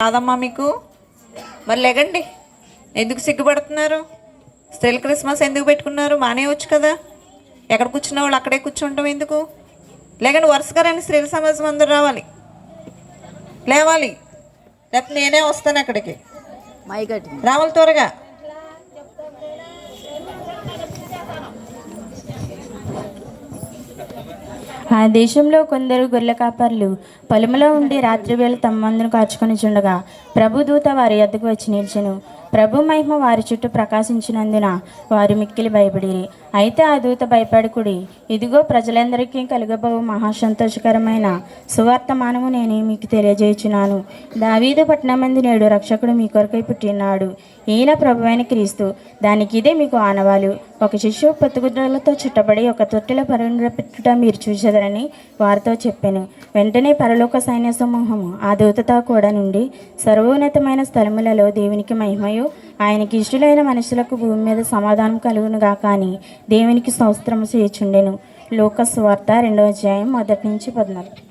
కాదమ్మా మీకు? మరి లేకండి, ఎందుకు సిగ్గుపడుతున్నారు? స్త్రీల క్రిస్మస్ ఎందుకు పెట్టుకున్నారు? మానేయవచ్చు కదా. ఎక్కడ కూర్చున్న వాళ్ళు అక్కడే కూర్చుంటాం ఎందుకు? లేకండి, వరుసగా రండి, స్త్రీల సమాజం అందరూ రావాలి, లేవాలి. లేకపోతే నేనే వస్తాను అక్కడికి, రావాలి త్వరగా. ఆ దేశంలో కొందరు గొర్రెల కాపర్లు పొలములో ఉండి రాత్రివేళ తమ మందను కాచుకొని చుండగా ప్రభు దూత వారి వద్దకు వచ్చి నిలిచెను. ప్రభు మహిమ వారి చుట్టూ ప్రకాశించినందున వారు మిక్కిలి భయపడిరి. అయితే ఆ దూత భయపడకుడి, ఇదిగో ప్రజలందరికీ కలుగబోవు మహాసంతోషకరమైన సువార్తమానము నేను మీకు తెలియజేయుచున్నాను. దావీదు పట్టణమందు నేడు రక్షకుడు మీ కొరకై పుట్టినాడు, ఈయన ప్రభువైన క్రీస్తు. దానికి ఇదే మీకు ఆనవాలు. ఒక శిశువు పొత్తుగుడ్డలతో చుట్టబడి ఒక తొట్టెలో పెట్టుట మీరు చూసేదరని వారితో చెప్పాను. వెంటనే పరలోక సైన్య సమూహము ఆ దూతతో కూడా నుండి సర్వోన్నతమైన స్థలములలో దేవునికి మహిమయు, ఆయనకి ఇష్టలైన మనుషులకు భూమి మీద సమాధానం కలుగునుగా కానీ దేవునికి స్తోత్రము చేయుచుండెను. లూకా సువార్త 2వ అధ్యాయం 1-14.